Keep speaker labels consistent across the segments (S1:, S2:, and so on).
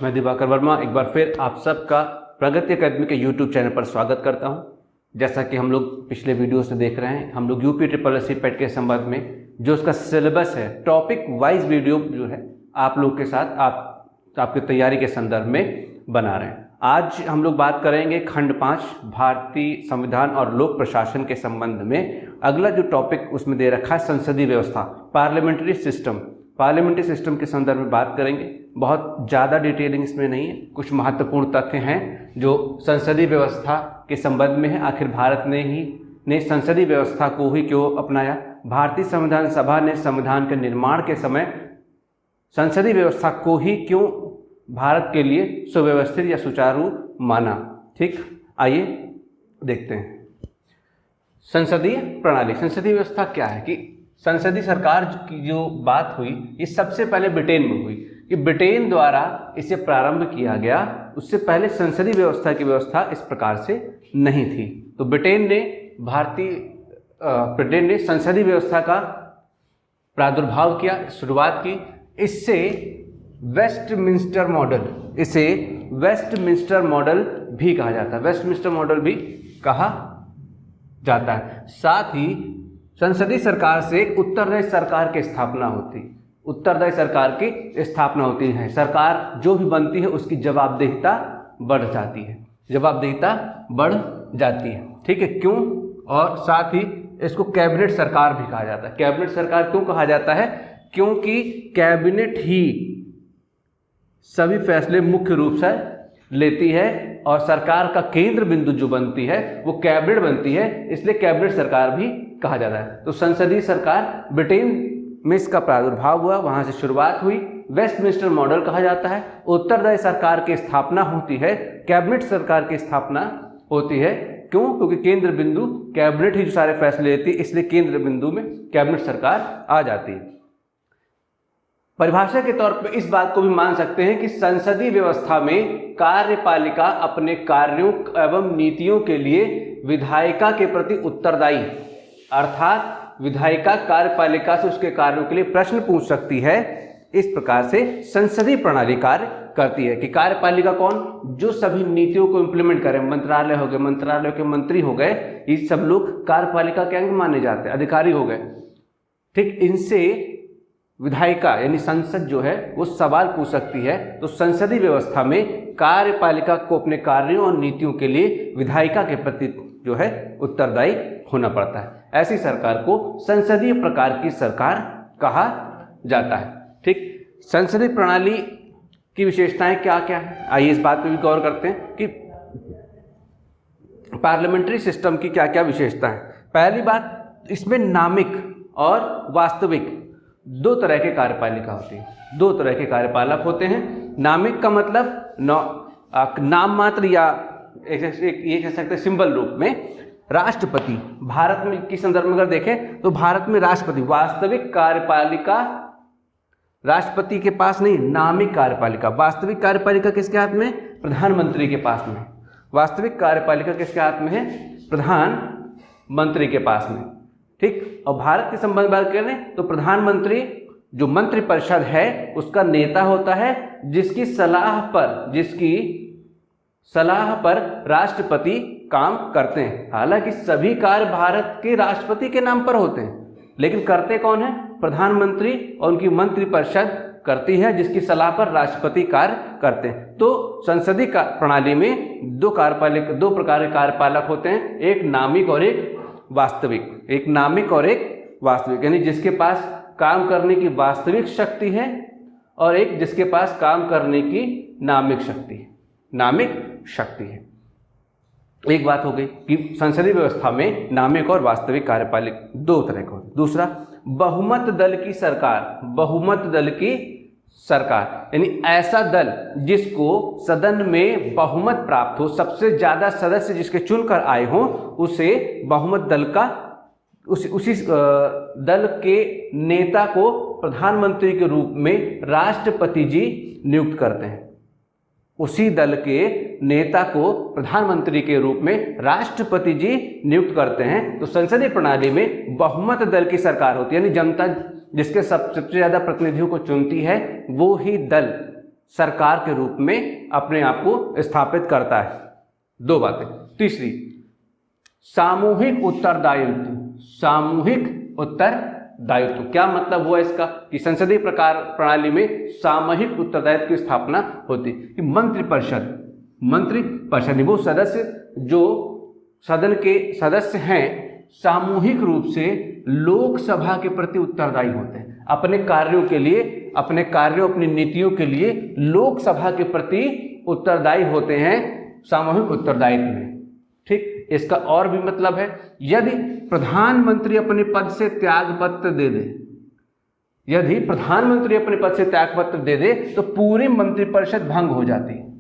S1: मैं दिवाकर वर्मा एक बार फिर आप सबका प्रगति अकेडमी के यूट्यूब चैनल पर स्वागत करता हूं। जैसा कि हम लोग पिछले वीडियो से देख रहे हैं, हम लोग यूपी SSC पेट के संबंध में जो उसका सिलेबस है, टॉपिक वाइज वीडियो जो है आप लोग के साथ आपकी तैयारी के संदर्भ में बना रहे हैं। आज हम लोग बात करेंगे खंड 5 भारतीय संविधान और लोक प्रशासन के संबंध में। अगला जो टॉपिक उसमें दे रखा है संसदीय व्यवस्था, पार्लियामेंट्री सिस्टम के संदर्भ में बात करेंगे। बहुत ज़्यादा डिटेलिंग इसमें नहीं है, कुछ महत्वपूर्ण तथ्य हैं जो संसदीय व्यवस्था के संबंध में है। आखिर भारत ने संसदीय व्यवस्था को ही क्यों अपनाया? भारतीय संविधान सभा ने संविधान के निर्माण के समय संसदीय व्यवस्था को ही क्यों भारत के लिए सुव्यवस्थित या सुचारू माना? ठीक, आइए देखते हैं। संसदीय प्रणाली, संसदीय व्यवस्था क्या है कि संसदीय सरकार की जो बात हुई ये सबसे पहले ब्रिटेन में हुई कि ब्रिटेन द्वारा इसे प्रारंभ किया गया। उससे पहले संसदीय व्यवस्था की व्यवस्था इस प्रकार से नहीं थी। तो ब्रिटेन ने संसदीय व्यवस्था का प्रादुर्भाव किया, शुरुआत की। इसे वेस्टमिंस्टर मॉडल भी कहा जाता है, वेस्टमिंस्टर मॉडल भी कहा जाता है। साथ ही संसदीय सरकार से उत्तरदायी सरकार की स्थापना होती है। सरकार जो भी बनती है उसकी जवाबदेहिता बढ़ जाती है। ठीक है, क्यों? और साथ ही इसको कैबिनेट सरकार भी कहा जाता है। कैबिनेट सरकार क्यों कहा जाता है? क्योंकि कैबिनेट ही सभी फैसले मुख्य रूप से लेती है और सरकार का केंद्र बिंदु जो बनती है वो कैबिनेट बनती है, इसलिए कैबिनेट सरकार भी कहा जाता है। तो संसदीय सरकार ब्रिटेन में इसका प्रादुर्भाव हुआ, वहां से शुरुआत हुई। वेस्टमिंस्टर मॉडल कहा जाता है। उत्तरदायी सरकार की स्थापना होती है, कैबिनेट सरकार की स्थापना होती है। क्यों? क्योंकि केंद्र बिंदु कैबिनेट ही जो सारे फैसले लेती है, इसलिए केंद्र बिंदु में कैबिनेट सरकार आ जाती है। परिभाषा के तौर पर इस बात को भी मान सकते हैं कि संसदीय व्यवस्था में कार्यपालिका अपने कार्यों एवं नीतियों के लिए विधायिका के प्रति उत्तरदायी, अर्थात विधायिका कार्यपालिका से उसके कार्यों के लिए प्रश्न पूछ सकती है। इस प्रकार से संसदीय प्रणाली कार्य करती है कि कार्यपालिका कौन? जो सभी नीतियों को इंप्लीमेंट करें, मंत्रालय हो गए, मंत्रालय के मंत्री हो गए, ये सब लोग कार्यपालिका के अंग माने जाते हैं, अधिकारी हो गए। ठीक, इनसे विधायिका यानी संसद जो है वो सवाल पूछ सकती है। तो संसदीय व्यवस्था में कार्यपालिका को अपने कार्यों और नीतियों के लिए विधायिका के प्रति जो है उत्तरदायी होना पड़ता है। ऐसी सरकार को संसदीय प्रकार की सरकार कहा जाता है। ठीक, संसदीय प्रणाली की विशेषताएं क्या क्या है? आइए इस बात पे भी गौर करते हैं कि पार्लियामेंट्री सिस्टम की क्या क्या विशेषता है। पहली बात, इसमें नामिक और वास्तविक दो तरह के कार्यपालिका होती है, दो तरह के कार्यपालक होते हैं। नामिक का मतलब नाम मात्र या ये कह सकते हैं सिंबल रूप में राष्ट्रपति। भारत में की संदर्भ में अगर देखें तो भारत में राष्ट्रपति, वास्तविक कार्यपालिका राष्ट्रपति के पास नहीं, नामिक कार्यपालिका। वास्तविक कार्यपालिका किसके हाथ में? प्रधानमंत्री के पास में। वास्तविक कार्यपालिका किसके हाथ में है? प्रधानमंत्री के पास में। ठीक, और भारत के संबंध में बात करें तो प्रधानमंत्री जो मंत्रिपरिषद है उसका नेता होता है, जिसकी सलाह पर राष्ट्रपति काम करते हैं। हालांकि सभी कार्य भारत के राष्ट्रपति के नाम पर होते हैं, लेकिन करते कौन है? प्रधानमंत्री और उनकी मंत्रिपरिषद करती है, जिसकी सलाह पर राष्ट्रपति कार्य करते हैं। तो संसदीय प्रणाली में दो प्रकार के कार्यपालक होते हैं, एक नामिक और एक वास्तविक। यानी जिसके पास काम करने की वास्तविक शक्ति है और एक जिसके पास काम करने की नामिक शक्ति है। एक बात हो गई कि संसदीय व्यवस्था में नामिक और वास्तविक कार्यपालिक दो तरह के होते। दूसरा, बहुमत दल की सरकार यानी ऐसा दल जिसको सदन में बहुमत प्राप्त हो, सबसे ज्यादा सदस्य जिसके चुनकर आए हों, उसे बहुमत दल का उसी दल के नेता को प्रधानमंत्री के रूप में राष्ट्रपति जी नियुक्त करते हैं। उसी दल के नेता को प्रधानमंत्री के रूप में राष्ट्रपति जी नियुक्त करते हैं। तो संसदीय प्रणाली में बहुमत दल की सरकार होती है, यानी जनता जिसके सबसे ज्यादा प्रतिनिधियों को चुनती है वो ही दल सरकार के रूप में अपने आप को स्थापित करता है। दो बातें। तीसरी, सामूहिक उत्तरदायित्व। सामूहिक उत्तरदायित्व क्या मतलब हुआ इसका कि संसदीय प्रकार प्रणाली में सामूहिक उत्तरदायित्व की स्थापना होती कि मंत्रिपरिषद वो सदस्य जो सदन के सदस्य हैं सामूहिक रूप से लोकसभा के प्रति उत्तरदायी होते हैं। अपने कार्यों के लिए, अपने कार्यों, अपनी नीतियों के लिए लोकसभा के प्रति उत्तरदायी होते हैं सामूहिक उत्तरदायित्व में। ठीक, इसका और भी मतलब है, यदि प्रधानमंत्री अपने पद से त्यागपत्र दे दे, यदि प्रधानमंत्री अपने पद से त्यागपत्र दे दे तो पूरी मंत्रिपरिषद भंग हो जाती है,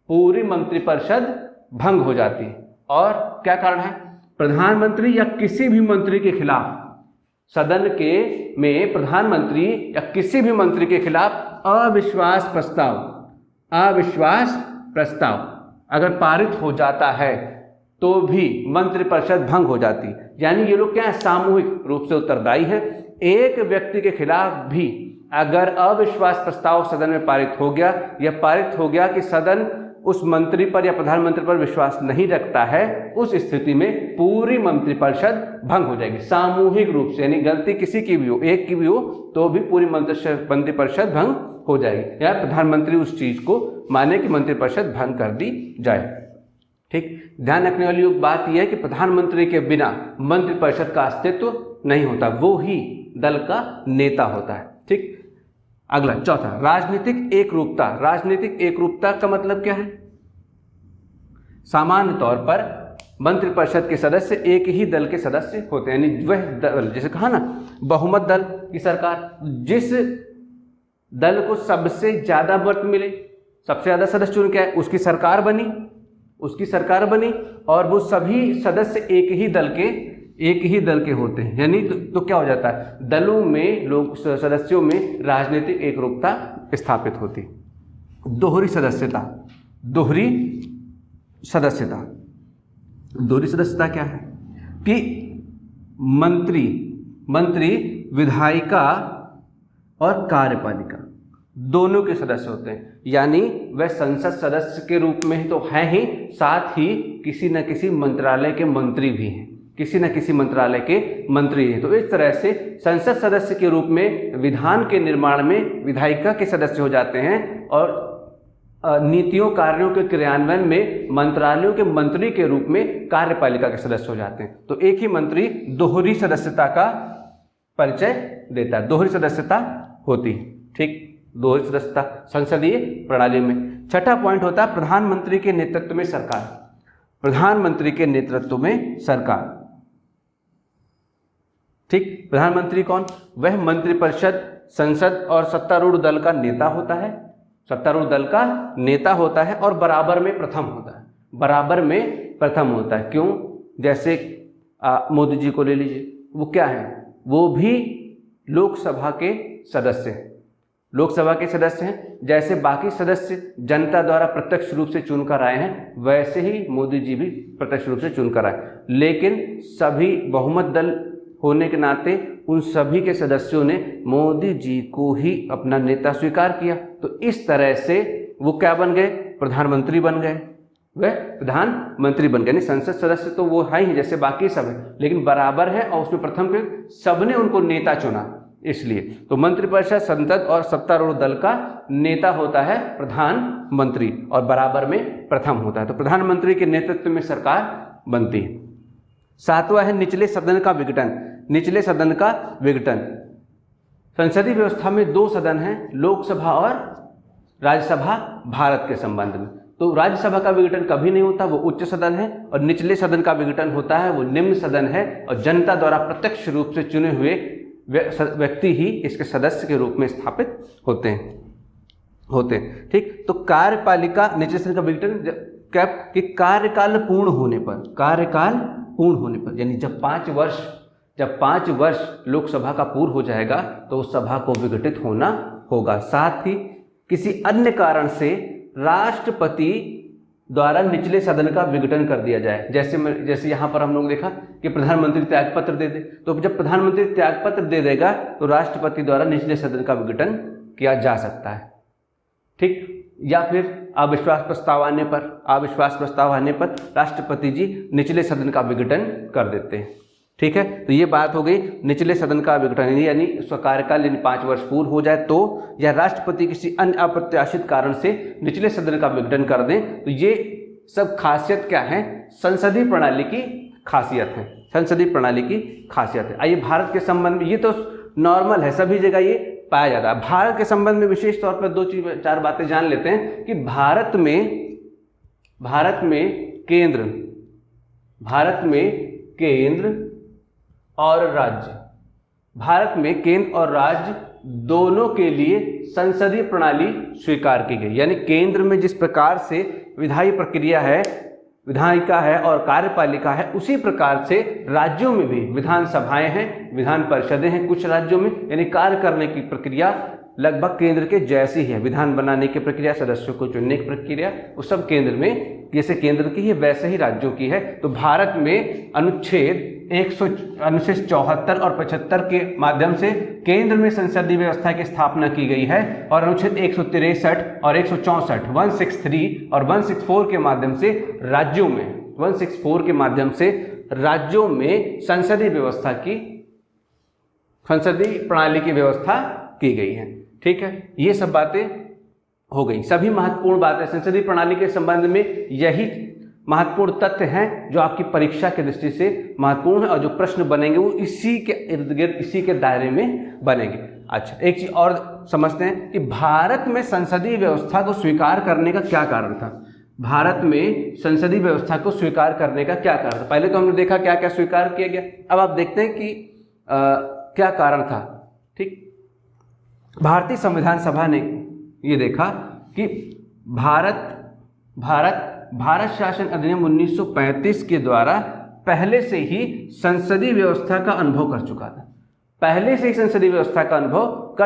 S1: पूरी मंत्रिपरिषद भंग हो जाती है। और क्या कारण है? प्रधानमंत्री या किसी भी मंत्री के खिलाफ, सदन के में प्रधानमंत्री या किसी भी मंत्री के खिलाफ अविश्वास प्रस्ताव अगर पारित हो जाता है तो भी मंत्रिपरिषद भंग हो जाती। यानी ये लोग क्या है? सामूहिक रूप से उत्तरदायी हैं। एक व्यक्ति के खिलाफ भी अगर अविश्वास प्रस्ताव सदन में पारित हो गया या पारित हो गया कि सदन उस मंत्री पर या प्रधानमंत्री पर विश्वास नहीं रखता है, उस स्थिति में पूरी मंत्रिपरिषद भंग हो जाएगी सामूहिक रूप से। यानी गलती किसी की भी हो, एक की भी हो, तो भी पूरी मंत्रिपरिषद भंग हो जाएगी या प्रधानमंत्री उस चीज को माने कि मंत्रिपरिषद भंग कर दी जाए। ठीक, ध्यान रखने वाली बात यह है कि प्रधानमंत्री के बिना मंत्रिपरिषद का अस्तित्व नहीं होता, वो ही दल का नेता होता है। ठीक, अगला चौथा, राजनीतिक एकरूपता। राजनीतिक एकरूपता का मतलब क्या है? सामान्य तौर पर मंत्रिपरिषद के सदस्य एक ही दल के सदस्य होते हैं। यानी वह दल, जैसे कहा ना बहुमत दल की सरकार, जिस दल को सबसे ज्यादा वोट मिले, सबसे ज्यादा सदस्य चुन के आए, उसकी सरकार बनी और वो सभी सदस्य एक ही दल के होते हैं। यानी तो क्या हो जाता है? दलों में लोग सदस्यों में राजनीतिक एकरूपता स्थापित होती। दोहरी सदस्यता क्या है? कि मंत्री विधायिका और कार्यपालिका दोनों के सदस्य होते हैं। यानी वह संसद सदस्य के रूप में ही तो है ही, साथ ही किसी न किसी मंत्रालय के मंत्री भी हैं, तो इस तरह से संसद सदस्य के रूप में विधान के निर्माण में विधायिका के सदस्य हो जाते हैं और नीतियों कार्यों के क्रियान्वयन में मंत्रालयों के मंत्री के रूप में कार्यपालिका के सदस्य हो जाते हैं। तो एक ही मंत्री दोहरी सदस्यता का परिचय देता है, दोहरी सदस्यता होती है। ठीक, दोहरी सदस्यता संसदीय प्रणाली में। छठा पॉइंट होता है प्रधानमंत्री के नेतृत्व में सरकार। ठीक, प्रधानमंत्री कौन? वह मंत्रिपरिषद, संसद और सत्तारूढ़ दल का नेता होता है और बराबर में प्रथम होता है। क्यों? जैसे मोदी जी को ले लीजिए, वो क्या है? वो भी लोकसभा के सदस्य हैं। जैसे बाकी सदस्य जनता द्वारा प्रत्यक्ष रूप से चुनकर आए हैं, वैसे ही मोदी जी भी प्रत्यक्ष रूप से चुनकर आए। लेकिन सभी बहुमत दल होने के नाते उन सभी के सदस्यों ने मोदी जी को ही अपना नेता स्वीकार किया। तो इस तरह से वो क्या बन गए? प्रधानमंत्री बन गए। यानी संसद सदस्य तो वो है ही जैसे बाकी सब है, लेकिन बराबर है और उसमें प्रथम के सबने उनको नेता चुना। इसलिए तो मंत्रिपरिषद, संसद और सत्तारूढ़ दल का नेता होता है प्रधानमंत्री और बराबर में प्रथम होता है। तो प्रधानमंत्री के नेतृत्व में सरकार बनती है। सातवां है निचले सदन का विघटन। संसदीय व्यवस्था में दो सदन हैं, लोकसभा और राज्यसभा भारत के संबंध में। तो राज्यसभा का विघटन कभी नहीं होता, वो उच्च सदन है, और निचले सदन का विघटन होता है, वो निम्न सदन है, और जनता द्वारा प्रत्यक्ष रूप से चुने हुए व्यक्ति ही इसके सदस्य के रूप में स्थापित होते हैं। ठीक, तो कार्यपालिका, निचले सदन का विघटन कि कार्यकाल पूर्ण होने पर, यानी जब 5 वर्ष लोकसभा का पूर्ण हो जाएगा तो उस सभा को विघटित होना होगा। साथ ही किसी अन्य कारण से राष्ट्रपति द्वारा निचले सदन का विघटन कर दिया जाए। जैसे यहाँ पर हम लोग देखा कि प्रधानमंत्री त्यागपत्र दे दे, तो जब प्रधानमंत्री त्यागपत्र दे देगा तो राष्ट्रपति द्वारा निचले सदन का विघटन किया जा सकता है। ठीक, या फिर अविश्वास प्रस्ताव आने पर राष्ट्रपति जी निचले सदन का विघटन कर देते हैं। ठीक है, तो ये बात हो गई निचले सदन का विघटन, यानी उसका कार्यकाल यानी 5 वर्ष पूर्ण हो जाए तो, या राष्ट्रपति किसी अन्य अप्रत्याशित कारण से निचले सदन का विघटन कर दें। तो ये सब खासियत क्या है, संसदीय प्रणाली की खासियत है, संसदीय प्रणाली की खासियत है। आइए भारत के संबंध में, ये तो नॉर्मल है, सभी जगह ये पाया जाता है। भारत के संबंध में विशेष तौर पर 2-4 बातें जान लेते हैं कि भारत केंद्र और राज्य दोनों के लिए संसदीय प्रणाली स्वीकार की गई। यानी केंद्र में जिस प्रकार से विधायी प्रक्रिया है, विधायिका है और कार्यपालिका है, उसी प्रकार से राज्यों में भी विधानसभाएं हैं, विधान परिषदें हैं कुछ राज्यों में, यानी कार्य करने की प्रक्रिया लगभग केंद्र के जैसी है। विधान बनाने की प्रक्रिया, सदस्यों को चुनने की प्रक्रिया, वो सब केंद्र में जैसे केंद्र की है वैसे ही राज्यों की है। तो भारत में अनुच्छेद 74 और 75 के माध्यम से केंद्र में संसदीय व्यवस्था की स्थापना की गई है, और अनुच्छेद 163 और 164, 163 और 164 के माध्यम से राज्यों में संसदीय प्रणाली की व्यवस्था की गई है। ठीक है, ये सब बातें हो गई, सभी महत्वपूर्ण बातें संसदीय प्रणाली के संबंध में यही महत्वपूर्ण तथ्य हैं जो आपकी परीक्षा की दृष्टि से महत्वपूर्ण है, और जो प्रश्न बनेंगे वो इसी के इर्द गिर्द, इसी के दायरे में बनेंगे। अच्छा, एक चीज और समझते हैं कि भारत में संसदीय व्यवस्था को स्वीकार करने का क्या कारण था। भारत में संसदीय व्यवस्था को स्वीकार करने का क्या कारण था। पहले तो हमने देखा क्या क्या स्वीकार किया गया, अब आप देखते हैं कि क्या कारण था। ठीक, भारतीय संविधान सभा ने ये देखा कि भारत शासन अधिनियम 1935 के द्वारा पहले से ही संसदीय व्यवस्था का अनुभव कर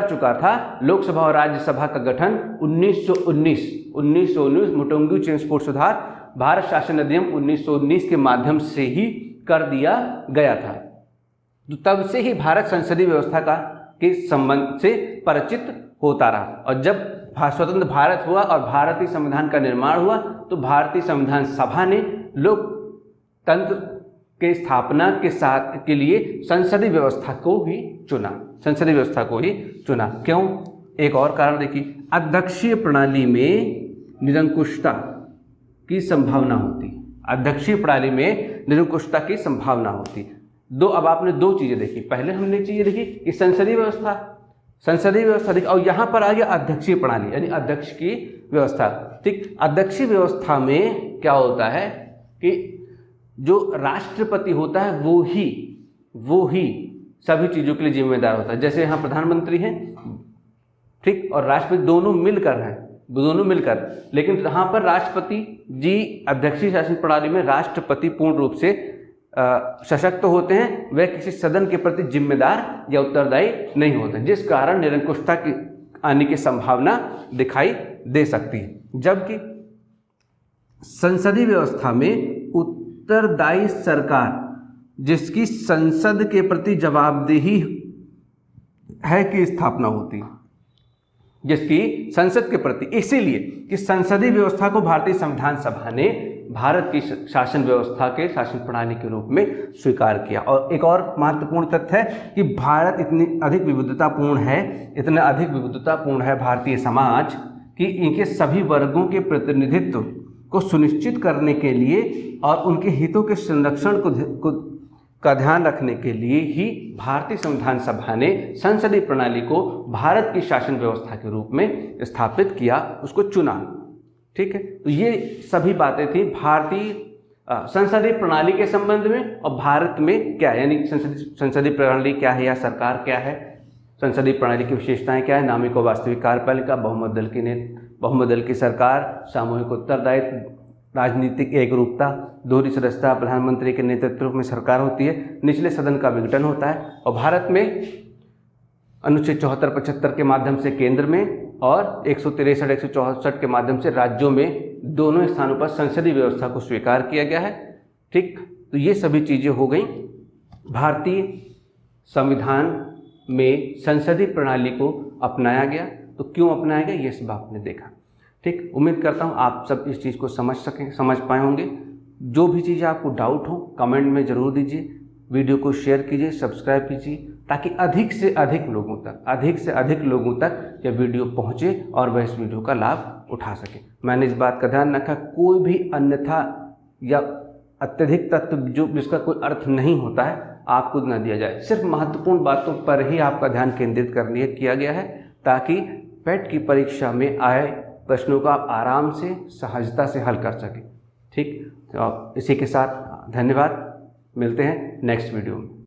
S1: चुका था। लोकसभा और राज्यसभा का गठन 1919 मुटोंगी ट्रांसपोर्ट सुधार भारत शासन अधिनियम 1919 के माध्यम से ही कर दिया गया था। तो तब से ही भारत संसदीय व्यवस्था के संबंध से परिचित होता रहा, और जब स्वतंत्र भारत हुआ और भारतीय संविधान का निर्माण हुआ तो भारतीय संविधान सभा ने लोकतंत्र के स्थापना के लिए संसदीय व्यवस्था को ही चुना। क्यों? एक और कारण देखिए, अध्यक्षीय प्रणाली में निरंकुशता की संभावना होती। अब आपने 2 चीजें देखी, पहले हमने चीजें देखी कि संसदीय व्यवस्था देखी, और यहाँ पर आ गया अध्यक्षीय प्रणाली यानी अध्यक्ष की व्यवस्था। ठीक, अध्यक्षीय व्यवस्था में क्या होता है कि जो राष्ट्रपति होता है वो ही सभी चीजों के लिए जिम्मेदार होता है। जैसे यहाँ प्रधानमंत्री हैं, ठीक, और राष्ट्रपति दोनों मिलकर, लेकिन यहाँ पर राष्ट्रपति जी अध्यक्षीय शासन प्रणाली में राष्ट्रपति पूर्ण रूप से सशक्त होते हैं, वह किसी सदन के प्रति जिम्मेदार या उत्तरदायी नहीं होते, जिस कारण निरंकुशता की आने की संभावना दिखाई दे सकती है। जबकि संसदीय व्यवस्था में उत्तरदायी सरकार जिसकी संसद के प्रति जवाबदेही है की स्थापना होती है, जिसकी संसद के प्रति, इसीलिए कि संसदीय व्यवस्था को भारतीय संविधान सभा ने भारत की शासन व्यवस्था के शासन प्रणाली के रूप में स्वीकार किया। और एक और महत्वपूर्ण तथ्य है कि भारत इतनी अधिक विविधतापूर्ण है भारतीय समाज कि इनके सभी वर्गों के प्रतिनिधित्व को सुनिश्चित करने के लिए और उनके हितों के संरक्षण का ध्यान रखने के लिए ही भारतीय संविधान सभा ने संसदीय प्रणाली को भारत की शासन व्यवस्था के रूप में स्थापित किया, उसको चुना। ठीक है, तो ये सभी बातें थी भारतीय संसदीय प्रणाली के संबंध में, और भारत में क्या है, यानी संसदीय प्रणाली क्या है या सरकार क्या है, संसदीय प्रणाली की विशेषताएं क्या है, नामिक और वास्तविक कार्यपालिका, बहुमत दल की सरकार, सामूहिक उत्तरदायित्व, राजनीतिक एकरूपता, दोहरी सदस्यता, प्रधानमंत्री के नेतृत्व में सरकार होती है, निचले सदन का विघटन होता है, और भारत में अनुच्छेद 74-75 के माध्यम से केंद्र में और 163-164 के माध्यम से राज्यों में दोनों स्थानों पर संसदीय व्यवस्था को स्वीकार किया गया है। ठीक, तो ये सभी चीज़ें हो गई। भारतीय संविधान में संसदीय प्रणाली को अपनाया गया, तो क्यों अपनाया गया ये सब आपने देखा। ठीक, उम्मीद करता हूँ आप सब इस चीज़ को समझ पाए होंगे। जो भी चीज़ें आपको डाउट हो कमेंट में ज़रूर दीजिए, वीडियो को शेयर कीजिए, सब्सक्राइब कीजिए, ताकि अधिक से अधिक लोगों तक यह वीडियो पहुँचे और वह इस वीडियो का लाभ उठा सके। मैंने इस बात का ध्यान रखा, कोई भी अन्यथा या अत्यधिक तत्व जो जिसका कोई अर्थ नहीं होता है आपको न दिया जाए। सिर्फ महत्वपूर्ण बातों पर ही आपका ध्यान केंद्रित किया गया है, ताकि पेट की परीक्षा में आए प्रश्नों का आप आराम से सहजता से हल कर सकें। ठीक, तो इसी के साथ धन्यवाद, मिलते हैं नेक्स्ट वीडियो में।